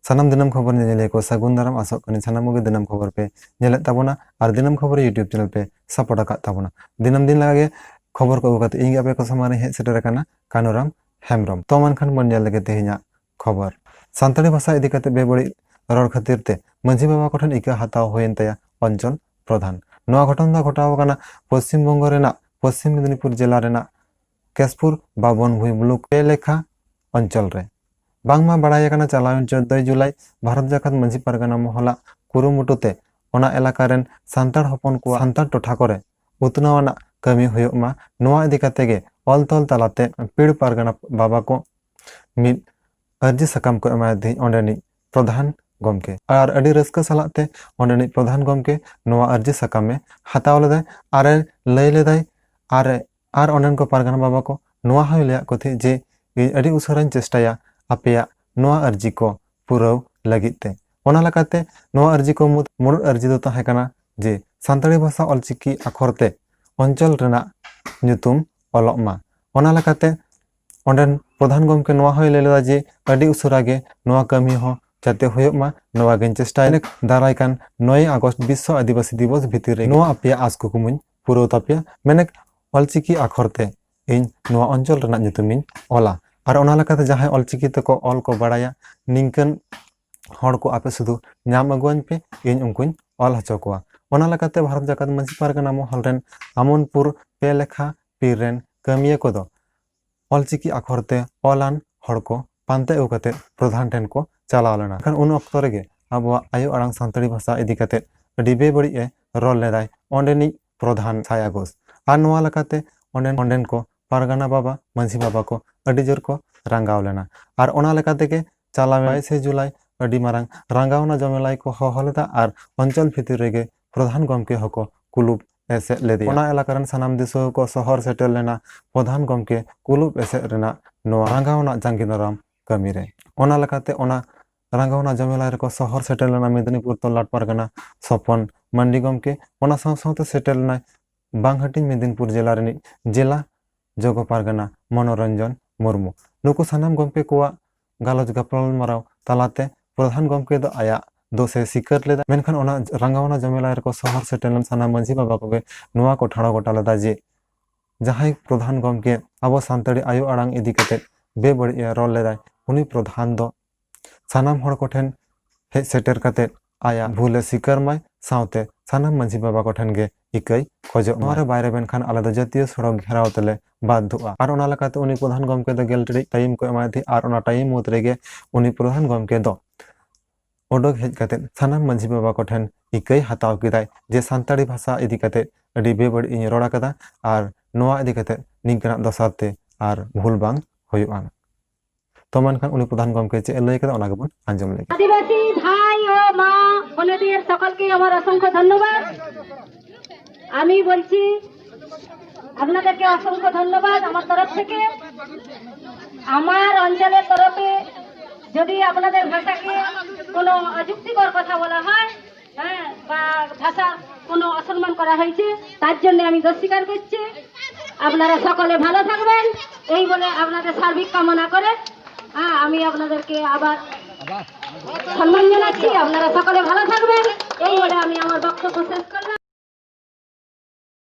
सानाम दिनम खबर नेले को सागुन दाराम आसोग कनी सानाम के दिनम खबर पे नेले ताबोना और दिनम खबर यूट्यूब चैनल पे सपोर्ट आका ताबोना दिनम दिन लागे खबर को उगाते इंगे आपे को समारे हे सेटर काना कानुराम हेमरम तो मानखान बन नेल लगे तेहिया खबर सानताड़ी भाषा इदी काते बेबड़ी रड़ खातिर ते मंझी बाबा कोठन इका हताव होयन तया अंचल प्रधान नवा घटन दा घटाव काना पश्चिम बंग रेना पश्चिम मेदिनीपुर जिला रेना केशपुर बाबन भुई मुलुक पे लेखा अंचल रे बांगमा बड़ाई काना चलावन 14 जुलाई भारत जाकात मंझी पारगाना महला कुरुमुटुते ओना एलाका रेन सांताड़ हपन को सांताड़ टोठा करे उतनावाना कमी हुयुमा नोआ इदी काते गे ऑल तोल तलाते पीड़ पारगाना बाबा को मिद अर्जी सकाम को एमायदी ओंडेनी प्रधान गमके और अडी रस्का सलाते ओंडेनी प्रधान गमके नोआ अर्जी सकाम में हताव लेदाय आरे लय लेदाय आर ओंडेन को पारगाना बाबा को नोआ हयले को थे जे अडी उसरान चेष्टाया आपेया नोआ अर्जी को पुराव लगिते ओना लकाते नोआ अर्जी को मुरुड अर्जी दो ताहे काना जे सानताड़ी भाषा ऑलचिकी आखरते अंचल रेना ᱧᱩᱛᱩᱢ ᱚᱞᱚᱜ मा ओना लकाते ओंडेन प्रधान गमके नोआ हय लेदा जे अडी उसरा गे नोआ कमी हो जाते हुयुग मा नोआ गेन चेष्टाय दाराय कान 9 अगस्त विश्व आदिवासी दिवस भितिर रे नोआ आपेया आस को कुमुन पुराव तापेया मेने ऑलचिकी आखरते इन नोआ अंचल रेना ᱧᱩᱛᱩᱢᱤᱧ ओला और ओना लकाते जहां ऑलचिकी तको ऑल को बड़ाया निंकन हड़ को आपे सुधु नाम अगुआन पे इन उनकुन ऑल हचो कोआ ओना लकाते भारत जाकात मंझी पारगाना महल रेन आमनपुर पे लेखा पीर रेन कमिया को दो ऑलचिकी आखरते ऑलान हड़ को पांते उकते प्रधान टेन को चलाव लेना खान उन अक्तो रेगे आबो आयो अड़ांग सानताड़ी भाषा इदी काते अडी बेबड़ी ए रोल लेदाय ओंडेनी प्रधान 6 अगस्त और नोआ लकाते ओंडेन को पारगाना बाबा मंझी बाबा को अडी जोर को रंगाव लेना और ओना लकाते के चलाव 22 जुलाई अडी मारंग रंगावना जमेलाई को हहलेदा और अंचल भितर रेगे प्रधान गमके हको कुलुप एसे लेदे ओना एलाकारन सनाम दिसो को शहर सेटल लेना प्रधान गमके कुलुप एसे रेना नोआ रंगावना जांगिनाराम कमी रे ओना लकाते ओना रंगावना जमेलाई रे को शहर सेटल लेना मेदिनीपुर तलाट पारगाना सपन मंडी गमके ओना साथ सेटल लेना बांगहाटी मेदिनीपुर जिला रेनी जिला जोगो पारगाना मनोरंजन मुर्मू नुको सानाम गमके कोआ गालोज गपल माराव तालाते प्रधान गमके दो आया दोसे सिकर लेदा मेनखान ओना रंगावना जमेला को शहर सेटल साना मंझी बाबा को नोआ को ठाड़ो गोटा लेदा जे जहां प्रधान गमके अब सानताड़ी आयो अड़ांग इदी कते बेबड़ी रोल लेदा उनी प्रधान दो सानाम हड़ कोठेन हे सेटर कते आया भूले सिकर माय सावते सानाम मंझी बाबा कोठेन गे इकई खोजो नोरे बायरे बेनखान आले दो जातीय सड़क घेराव तले बाध्युआ और ओना लकाते उनी प्रधान गमके दो गेल टाइम को एमायथि और ओना टाइम मुद रेगे उनी प्रधान गमके दो ओडोक हेज काते सानाम मंझी बाबा कोठेन इकई हताव किदाय जे सानताड़ी भाषा इदी काते अडी बेबड़ी इन रोड़ा कदा और नोआ इदी काते निंकना दसाते और भूल बांग होयुआ तो मानखान उनी प्रधान गमके चे लय कदा ओना गेबन आंजम ले आदिवासी भाई ও মা বোনেদের সকলকে আমার অসংখ্য ধন্যবাদ আমি বলছি আপনাদেরকে অসংখ্য ধন্যবাদ আমার তরফ থেকে আমার অঞ্চলের তরফে যদি আপনাদের ভাষাকে কোনো অযুক্তিকর কথা বলা হয় হ্যাঁ বা ভাষা কোনো অসম্মান করা হয়েছে তার জন্য আমি দোষ স্বীকার করছি আপনারা সকলে ভালো থাকবেন এই বলে আপনাদের সার্বিক কামনা করে আমি আপনাদেরকে আবার সম্মান জানাচ্ছি আপনারা সকলে ভালো থাকবেন এই বলে আমি আমার বক্তব্য শেষ করলাম।